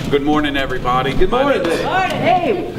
Good morning, everybody. Good morning, Dave. Hey.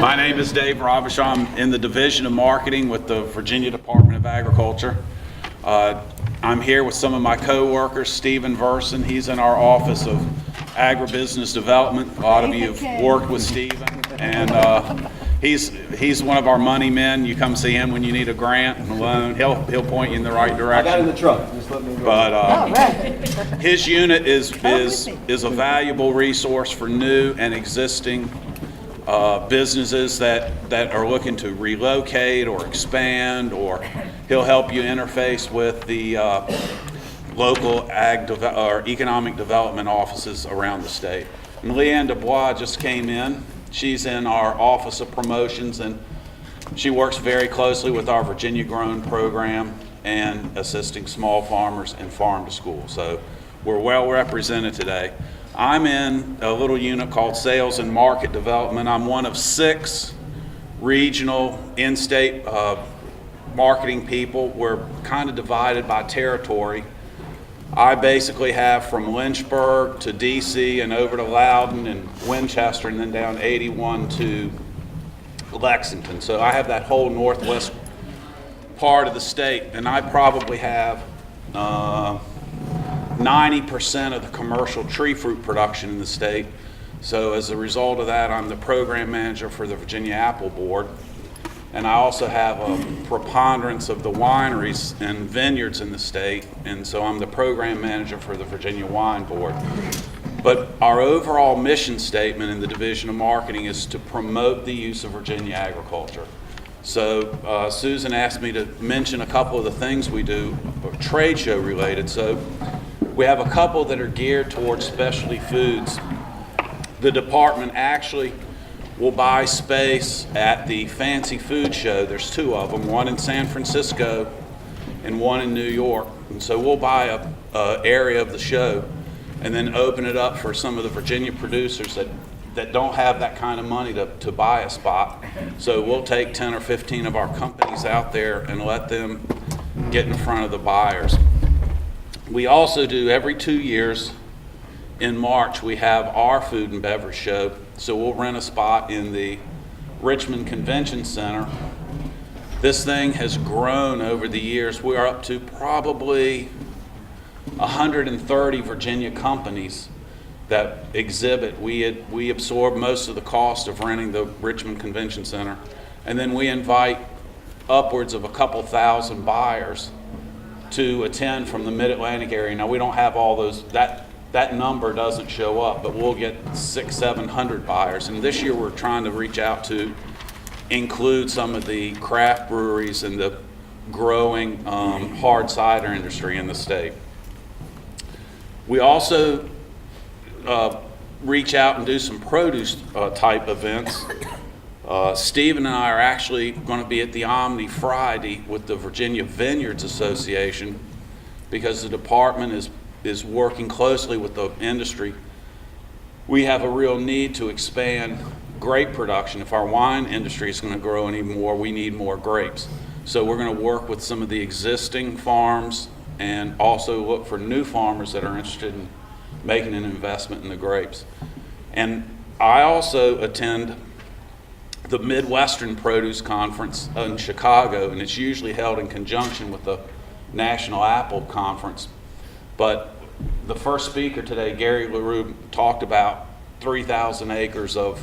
My name is Dave Robishaw. I'm in the Division of Marketing with the Virginia Department of Agriculture. I'm here with some of my co-workers, Stephen Verson. He's in our Office of Agri-Business Development. A lot of you have worked with Stephen, and he's one of our money men. You come see him when you need a grant and a loan. He'll point you in the right direction. I got in the truck. Just let me go. But his unit is a valuable resource for new and existing businesses that are looking to relocate or expand, or he'll help you interface with the local or economic development offices around the state. And Leanne Dubois just came in. She's in our Office of Promotions, and she works very closely with our Virginia Grown program and assisting small farmers and farm to school. So we're well represented today. I'm in a little unit called Sales and Market Development. I'm one of 6 regional in-state marketing people. We're kind of divided by territory. I basically have from Lynchburg to DC and over to Loudoun and Winchester and then down 81 to Lexington. So I have that whole northwest part of the state, and I probably have 90% of the commercial tree fruit production in the state. So as a result of that, I'm the program manager for the Virginia Apple Board. And I also have a preponderance of the wineries and vineyards in the state, and so I'm the program manager for the Virginia Wine Board. But our overall mission statement in the Division of Marketing is to promote the use of Virginia agriculture. So Susan asked me to mention a couple of the things we do, trade show related. So we have a couple that are geared towards specialty foods. The department actually will buy space at the Fancy Food Show. There's 2 of them, one in San Francisco and one in New York. And so we'll buy a area of the show and then open it up for some of the Virginia producers that don't have that kind of money to buy a spot. So we'll take 10 or 15 of our companies out there and let them get in front of the buyers. We also do every 2 years in March, we have our food and beverage show. So we'll rent a spot in the Richmond Convention Center. This thing has grown over the years. We are up to probably 130 Virginia companies that exhibit. We absorb most of the cost of renting the Richmond Convention Center. And then we invite upwards of a couple thousand buyers to attend from the Mid-Atlantic area. Now we don't have all those, that number doesn't show up, but we'll get 600-700 buyers. And this year we're trying to reach out to include some of the craft breweries and the growing hard cider industry in the state. We also reach out and do some produce type events. Stephen and I are actually going to be at the Omni Friday with the Virginia Vineyards Association because the department is working closely with the industry. We have a real need to expand grape production. If our wine industry is going to grow any more, we need more grapes. So we're going to work with some of the existing farms and also look for new farmers that are interested in making an investment in the grapes. And I also attend the Midwestern Produce Conference in Chicago, and it's usually held in conjunction with the National Apple Conference. But the first speaker today, Gary LaRue, talked about 3,000 acres of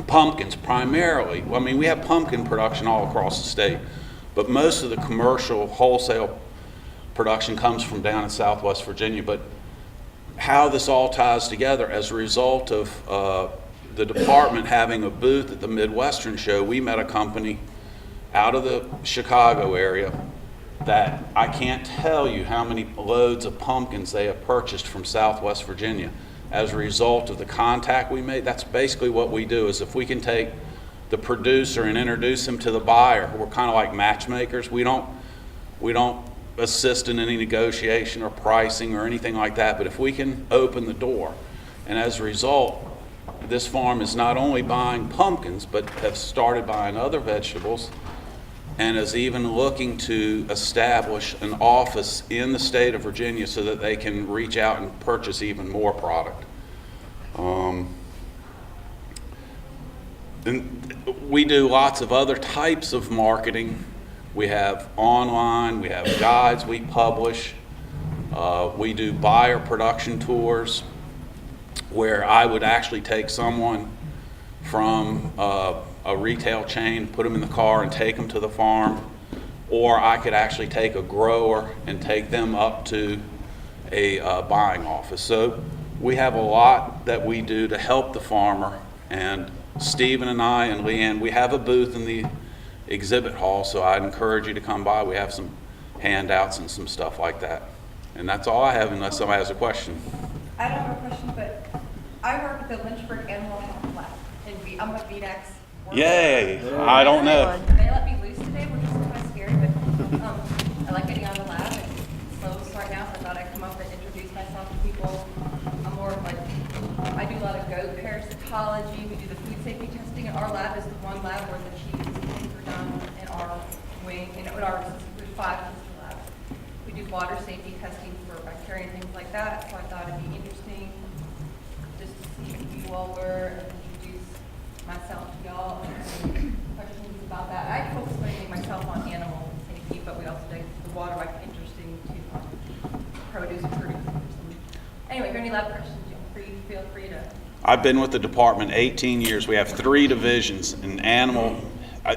pumpkins primarily. Well, I mean, we have pumpkin production all across the state, but most of the commercial wholesale production comes from down in Southwest Virginia. But how this all ties together as a result of the department having a booth at the Midwestern show, we met a company out of the Chicago area that I can't tell you how many loads of pumpkins they have purchased from Southwest Virginia as a result of the contact we made. That's basically what we do, is if we can take the producer and introduce him to the buyer, we're kind of like matchmakers. We don't assist in any negotiation or pricing or anything like that, but if we can open the door, and as a result, this farm is not only buying pumpkins, but have started buying other vegetables and is even looking to establish an office in the state of Virginia so that they can reach out and purchase even more product. And we do lots of other types of marketing. We have online, we have guides we publish. We do buyer production tours where I would actually take someone from a retail chain, put them in the car and take them to the farm, or I could actually take a grower and take them up to a buying office. So we have a lot that we do to help the farmer, and Stephen and I and Leanne, we have a booth in the exhibit hall, so I'd encourage you to come by. We have some handouts and some stuff like that. And that's all I have, unless somebody has a question. I don't have a question, but I work at the Lynchburg Animal Health Lab, and I'm a VDACS worker. Yay! I don't know. They let me loose today, which is kind of scary, but I like getting out of the lab, and it's slow to start now, so I thought I'd come up and introduce myself to people. I'm more of like, I do a lot of goat parasitology, we do the food safety testing, and our lab is the one lab where the cheese things are done in our wing, in our, there's 5 sister labs. We do water safety testing for bacteria and things like that, so I thought it'd be interesting just to see who you all were and introduce myself to y'all and questions about that. I focus mainly myself on animal safety, but we also do the water like interesting to produce and producers. Anyway, if you have any lab questions, feel free to. I've been with the department 18 years. We have 3 divisions in animal.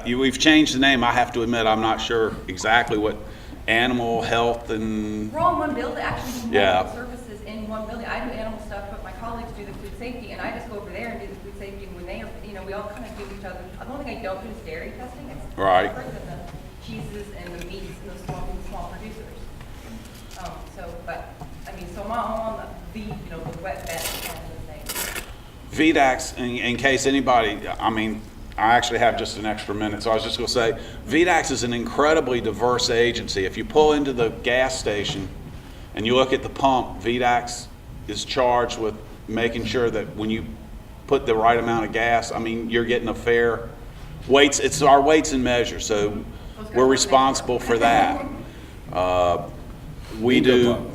We've changed the name. I have to admit, I'm not sure exactly what animal health and. We're all in one building, actually, do Yeah. multiple services in one building. I do animal stuff, but my colleagues do the food safety, and I just go over there and do the food safety. And when they are, we all kind of give each other. The only thing I don't do is dairy testing. It's Right. different than the cheeses and the meats and the small producers. So I'm on the wet vet kind of thing. VDACS, in case anybody, I actually have just an extra minute, so I was just going to say, VDACS is an incredibly diverse agency. If you pull into the gas station and you look at the pump, VDACS is charged with making sure that when you put the right amount of gas, you're getting a fair weights. It's our weights and measures, so we're responsible for that. We do.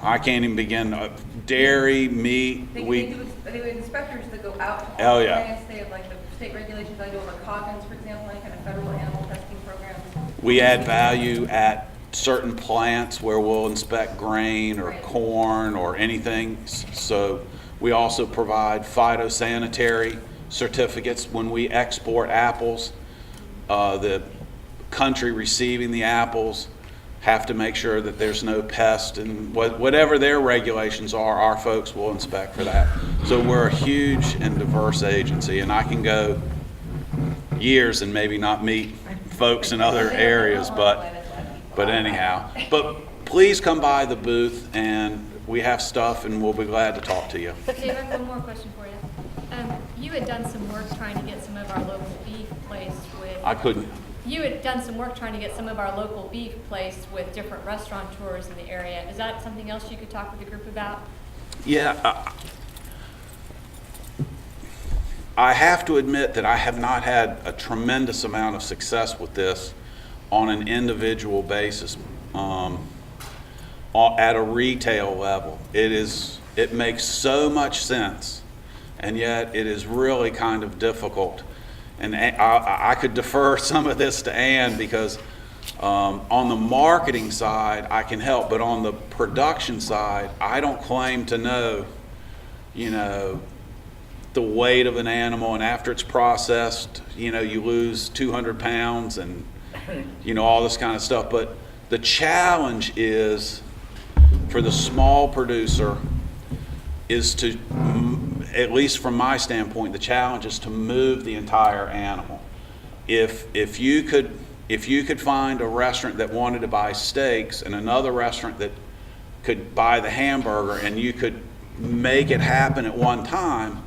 I can't even begin. Dairy, meat. They do inspectors that go out to Oh, all the yeah. plants. They have like the state regulations. I do over Coggins, for example, any kind of federal animal testing programs. We add value at certain plants where we'll inspect grain or corn or anything. So we also provide phytosanitary certificates when we export apples. The country receiving the apples have to make sure that there's no pest, and whatever their regulations are, our folks will inspect for that. So we're a huge and diverse agency, and I can go years and maybe not meet folks in other areas, but anyhow. But please come by the booth, and we have stuff, and we'll be glad to talk to you. Dave, I have one more question for you. You had done some work trying to get some of our local beef placed with. You had done some work trying to get some of our local beef placed with different restaurateurs in the area. Is that something else you could talk with the group about? Yeah. I have to admit that I have not had a tremendous amount of success with this on an individual basis at a retail level. It makes so much sense, and yet it is really kind of difficult. And I could defer some of this to Ann because on the marketing side I can help, but on the production side I don't claim to know, the weight of an animal, and after it's processed, you lose 200 pounds and all this kind of stuff. But the challenge is for the small producer is to, at least from my standpoint, the challenge is to move the entire animal. If you could find a restaurant that wanted to buy steaks and another restaurant that could buy the hamburger, and you could make it happen at one time,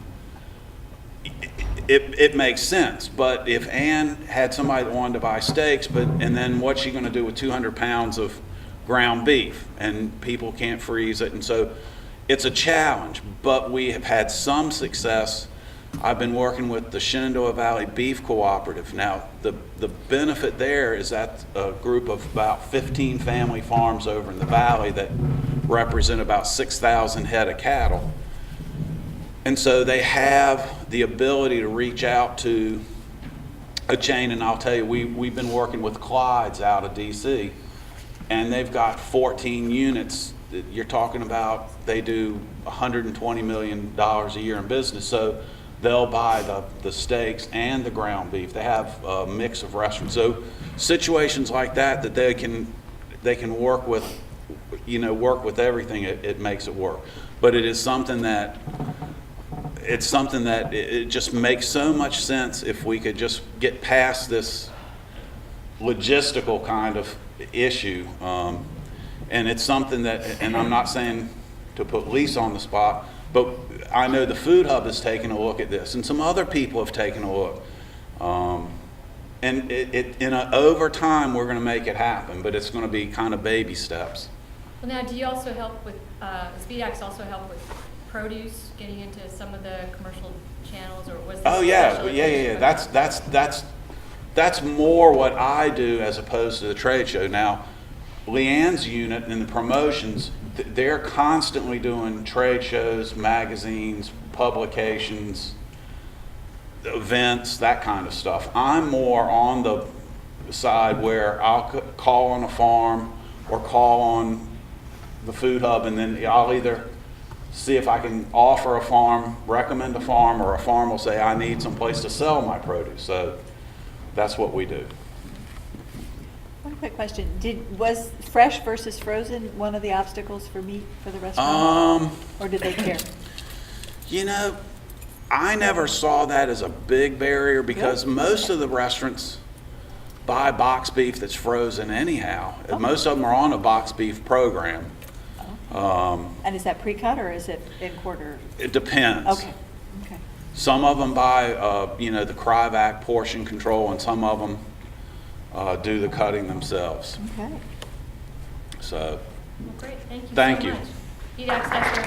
it makes sense. But if Ann had somebody that wanted to buy steaks, and then what's she going to do with 200 pounds of ground beef, and people can't freeze it, and so it's a challenge. But we have had some success. I've been working with the Shenandoah Valley Beef Cooperative. Now, the benefit there is that a group of about 15 family farms over in the valley that represent about 6,000 head of cattle. And so they have the ability to reach out to a chain, and I'll tell you, we've been working with Clyde's out of DC, and they've got 14 units. You're talking about, they do $120 million a year in business, so they'll buy the steaks and the ground beef. They have a mix of restaurants. So situations like that they can work with, work with everything, it makes it work. But it is something that, it just makes so much sense if we could just get past this logistical kind of issue. And it's something that, and I'm not saying to put Lisa on the spot, but I know the Food Hub has taken a look at this, and some other people have taken a look. And over time, we're going to make it happen, but it's going to be kind of baby steps. Well, now, do you also help with, does VDACS also help with produce, getting into some of the commercial channels, or was this? Oh, yeah. That's more what I do as opposed to the trade show. Now, Leanne's unit and the promotions, they're constantly doing trade shows, magazines, publications, events, that kind of stuff. I'm more on the side where I'll call on a farm or call on the Food Hub, and then I'll either see if I can offer a farm, recommend a farm, or a farm will say, I need some place to sell my produce. So that's what we do. One quick question. Was fresh versus frozen one of the obstacles for meat for the restaurant? Or did they care? I never saw that as a big barrier because most of the restaurants buy box beef that's frozen anyhow. Oh. Most of them are on a box beef program. And is that pre-cut or is it in quarter? It depends. Okay. Some of them buy, the Cryovac portion control, and some of them do the cutting themselves. Okay. So, Well, great, thank you Thank so you. much. VDACS has their